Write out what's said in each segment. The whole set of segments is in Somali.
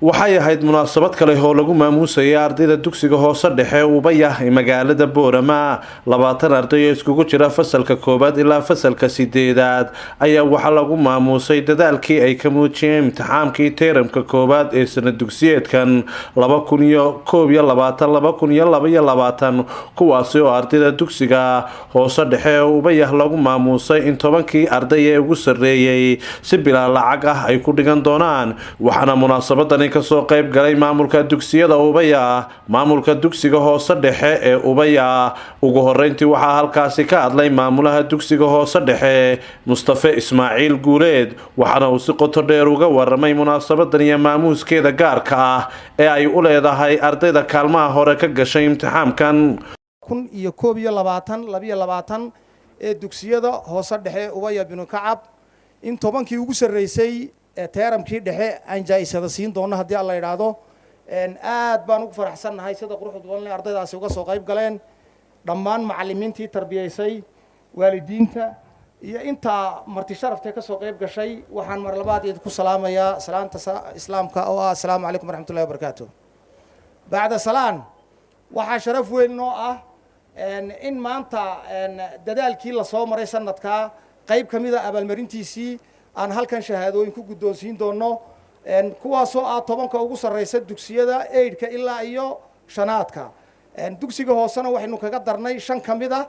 waxay ahayd munaasabad kale oo lagu maamuusayay ardayda dugsiga hoose dhexe Ubaya ee magaalada Boorama 20 arday oo iskugu jira fasalka koobaad ilaa fasalka 8aad ayaa waxa lagu maamuusay dadaalkii ay ka muujiyeen imtixaankii teeramka koobaad ee sanad dugsiyeedkan 2021-2022 kuwaas oo ardayda dugsiga hoose dhexe Ubaya lagu maamuusay in 10kii arday ee ugu sareeyay si bilaa lacag ah ay ku dhigan doonaan waxana munaasabadan ka soo qayb galay maamulka dugsiyada Ubaya maamulka dugsiga hoose dhexe ee Ubaya ugu horeyntii waxa halkaasi ka hadlay maamulaha dugsiga hoose dhexe Mustafa Ismaaciil Guuleed waxana uu si qoto dheer uga waramay munaasabadan iyo maamuuskeeda gaarka ah ee ay u leedahay ardayda kaalmaha hore ka gashay imtixaankan 2022 ee dugsiyada hoose dhexe Ubaya binu Kacab in 10kii ugu sareysay teeramkii dhexe aan jaayisada siin doono hadii alla yiraahdo aad baan ugu faraxsanahay sida quruxda badan ardaydaasi uga soo qayb galeen dhammaan macallimiintii tarbiyaysay waalidiinta iyo inta marti sharafta ka soo qayb gashay waxaan mar labaad idinku salaamayaa salaanta islaamka oo assalaamu alaykum warahmatullahi wabarakatuh bacda salaan waxa sharaf weyn noo ah in maanta dadaalkii la soo maray sanadka qayb kamida abaalmarintiisii aan halkan shahaadooyin ku guddoonsiin doono kuwaasoo ah 10ka ugu sareysa dugsiyada 8ka ilaa iyo 5aadka dugsiga hoosena waxaynu kaga darnay 5 kamida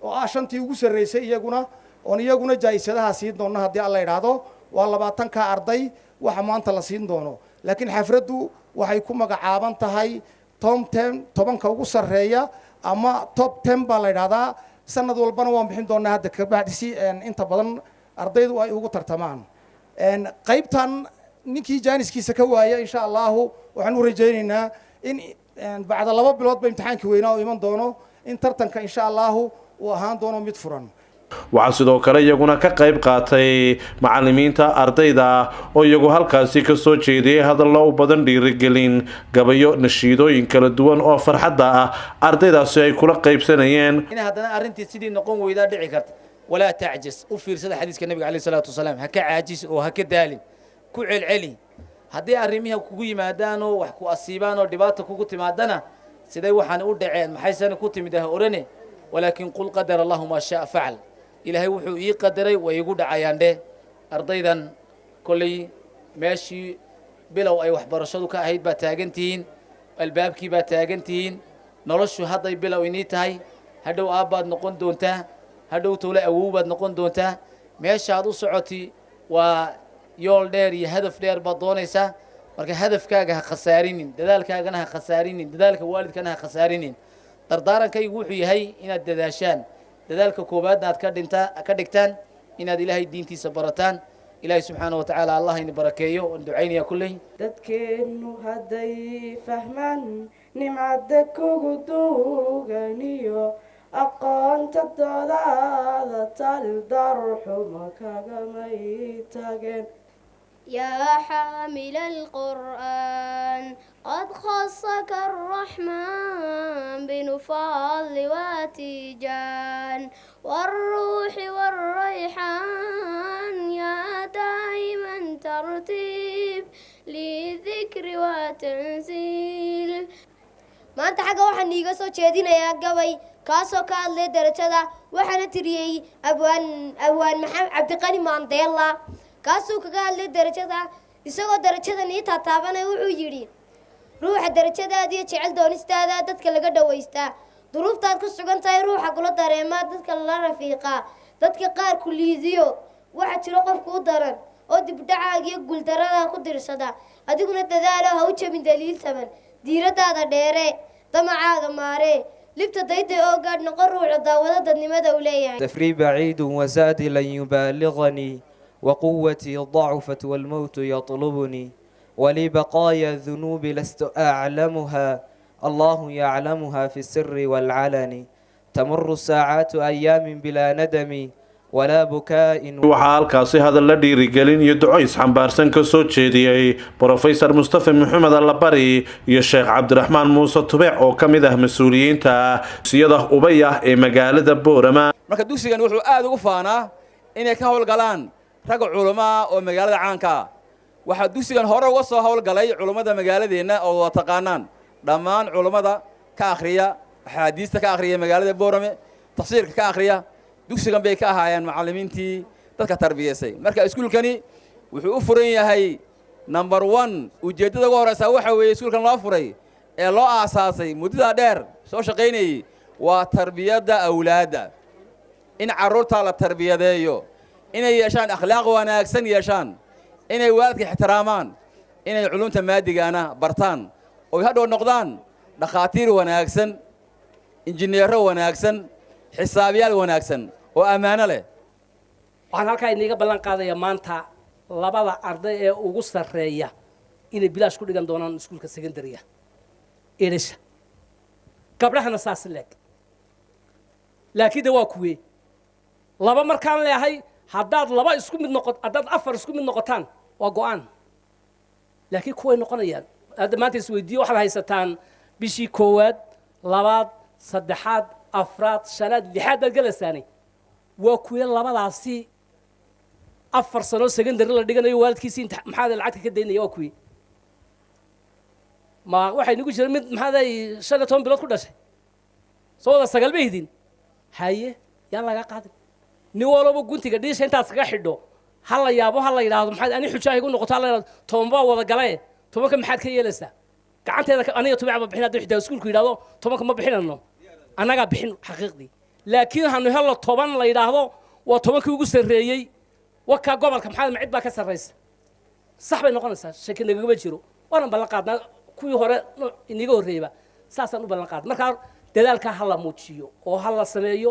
oo ah 5tii ugu sareysay iyaguna jaayisadaha siin doono hadii alla yiraahdo waa 20ka arday waxa maanta la siin doono laakiin xafradu waxay ku magacaaban tahay top 10ka ugu sareeya ama top 10 baa la yiraahdaa sanad walbana waan bixin doonaa hadda ka bacdisi inta badan ardaydu ay ugu tartamaan qaybtan ninkii jaaniskiisa ka waaya insha Allah waxaan u rajaynaynaa in bacda 2 bilood ba imtixaankii weynaa oo iman doono in tartanka insha Allah uu ahaan doono mid furan waxa sidoo kale iyaguna ka qayb qaatay macallimiinta ardayda oo iyagu halkaasi ka soo jeediyay hadallo u badan dhiirigelin gabayo nashiidooyin kala duwan oo farxadda ah ardaydaasi ay kula qaybsanayeen in hadana arintii sidii noqon weydaa dhici karta ولا تعجز وفير سيد حديث النبي عليه الصلاة والسلام هكا عاجز وهكا دالي كعل علي هدي أرميها كوجي مادانو وحكو أصيبانو دباتو كوجي مادانا سيدي وحنا نقول دعين محيسان كوتي مده أورني ولكن قل قدر الله ما شاء فعل إلهي وحو يقدري ويقول عيان ده أرضيدا كلي ماشي بلو أي وحبر شدو كأهيد بتاجنتين الباب كي بتاجنتين نرشوا هذا بلو إنيتهاي هدو أباد نقول دونته هادو تولا أوباد نقول دونتا ماشي هادو سعوتي ويول دير يهدف دير بدونيسا مركا هدف كاجها خسارين دذلك كاجنها خسارين دذلك والد كانها خسارين دردارا كي يوحي هي إن الدداشان دذلك كوباد نات كدكتان إن إلهي الدين تي سبرتان إلهي سبحانه وتعالى الله إن بركيه وندعيني يا كلي دتكنو هدي فهمان نمعدك ودوغانيو أقانت الضلالة الدرح مكاغميتاغن يا حامل القرآن قد خصك الرحمن بنفاض وتيجان والروح والريحان يا دائما ترتيب للذكر وتنزيل ما أنت حاجة واحد نيجاسو تشيدين يا جوي كاسو كان لي درجة وحنا تريي أبوان محمد عبد القني مانديلا كاسو كان لي درجة يسوى درجة نيتها تابنا وعيري روح درجة دي تشعل دونستا دتك لقى ويستا ظروف تادك سجنتها روح أقول دريمات دتك الله رفيقة دتك قار كل يزيو واحد شرقف كودرن أو دبدعة يقول ترى خدر صدا أديكون التدارة هوتش من دليل ثمن ديرة هذا ديرة طمع هذا ماري لبت ضيد أوقات نقر عضاوة ضد وليه تفري بعيد وزادي لن يبالغني وقوتي ضعفت والموت يطلبني ولي بقايا الذنوب لست أعلمها الله يعلمها في السر والعلن تمر الساعات أيام بلا ندم ولا بكاء waxaa halkaasi hadal la dhiirigelin iyo duco isxambaarsan ka soo jeediyay Professor Mustafa Maxamed Allabari iyo Sheekh Cabdiraxmaan Muuse Tubeec oo kamid ah mas'uuliyiinta siyada Ubaya ee magaalada Boorama marka dugsigan wuxuu aad ugu faanaa inay ka howlgalaan rag culimo oo magaalada caanka waxaa dugsigan hore uga soo howlgalay culummada magaaladeenna oo wada taqaanaan dhammaan culummada ka akhriya axaadiista ka akhriya magaalada Boorame tafsiirka ka akhriya dugsigan bay ka ahaayeen macallimiintii dadka tarbiyeysay marka iskuulkani wuxuu u furan yahay number 1 ujeedada ugu horeysa waxa weeye iskuulkan loo furay ee loo aasaasay muddada dheer soo shaqaynayay waa tarbiyada awlaada in carruurta la tarbiyadeeyo inay yeeshaan akhlaaq wanaagsan yeeshaan inay waalidka ixtiraamaan inay culumta maadigaana bartaan oo hadhow noqdaan dhakhaatiir wanaagsan injineero wanaagsan xisaabiyaal wanaagsan oo ammaano leh waxaan halkaa iniga ballan qaadayaa maanta labada arday ee ugu sarreeya inay bilaash ku dhigan doonaan iskuulka secondary-ga eedhasha gabdhahana saas leeg laakiin de waa kuwee laba markaan leeyahay haddaad laba isku mid noqot haddaad afar isku mid noqotaan waa go'aan laakiin kuway noqonayaan hadda maanta isweydiiyo waxaad haysataan bishii koowaad labaad saddexaad afraad shanaad lixaad baad galaysaani waa kuwee labadaasi afar sano secondary la dhiganayo waalidkiisii maxaad lacagta ka daynaya waa kuwee ma waxay nagu jireen mid maxaaday 15 bilood ku dhashay soo wada 9 baydin haye yaa laga qaaday nin walba guntiga dhiisha intaas kaga xidho hal la yaabo hal la yiraahdo maxaad ani xujaa igu noqotaa la yiraahdo tobanba wada galay tobanka maxaad ka yeelaysaa gacanteeda aniga tubacba bixin hadii xitaa iskuulku yiraahdo tobanka ma bixinano anaga bixin xaqiiqdii laakiin hanu helo toban la yiraahdo waa tobankii ugu sareeyay waka gobolka maxaad ma cid baa ka sareysa sax bay noqonaysaa shaki nagaga jiro waana ballan qaadnaa kuwii hore iniga horeeyba saasaan u ballan qaad marka dadaalka hala muujiyo oo hala sameeyo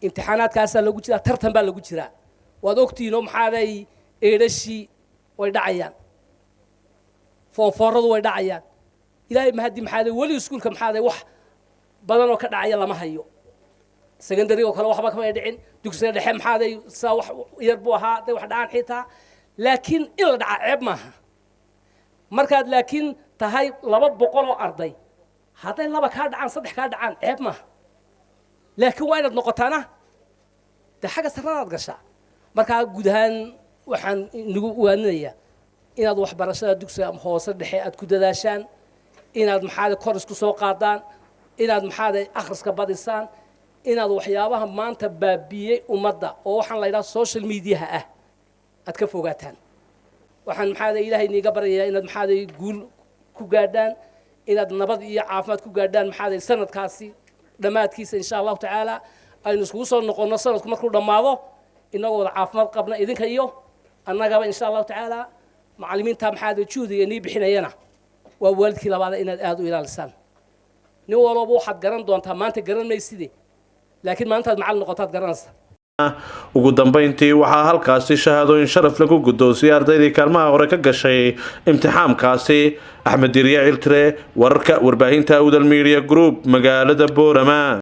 imtixaanaadkaas lagu jira tartan baa lagu jira waad ogtiino maxaaday eedhashi way dhacayaan fooradu way dhacayaan ilaahay mahadi maxaaday wali iskuulka maxaaday wax badan oo ka dhacaya lama hayo secondary oo kale waxba kama dhicin dugsiga dhexe maxaaday saa wax yar buu ahaa day wax dhacaan xitaa laakiin in la dhaca ceeb maaha markaad laakiin tahay 200 oo arday haday laba ka dhacaan saddex ka dhacaan ceeb ma laakiin waa inaad noqotaana de xaga saranaad gashaa marka guud ahaan waxaan nagu waaninayaa inaad waxbarashada dugsiga hoose dhexe aad ku dadaashaan inaad maxaad kor isku soo qaadaan inaad maxaad akhriska badisaan inaad waxyaabaha maanta baabiyay ummadda oo waxaan la yiraahdo social media ah aad ka fogaataan waxaan maxaad ilaahay niga barayaa inaad maxaad guul ku gaadhaan inaad nabad iyo caafimaad ku gaadhaan maxaad sanadkaasi dhamaadkiisa insha Allah taala aynu isku soo noqono sanadku markuu dhamaado inagoo wada caafimaad qabna idinka iyo annagaba insha Allah taala macallimiinta maxaad juudiga inii bixinayana waa waalidkii labaad inaad aad u ilaalisaan nin walba waxaad garan doontaa maanta garanaysidee laakiin maanta macallin noqotaad garanaysaa ugu dambeyntii waxaa halkaasi shahaadooyin sharaf lagu guddoonsiyay ardaydii kaalmaha hore ka gashay imtixaamkaasi Axmed Diriye Ciltire wararka warbaahinta Awdal Media Group magaalada Boorama.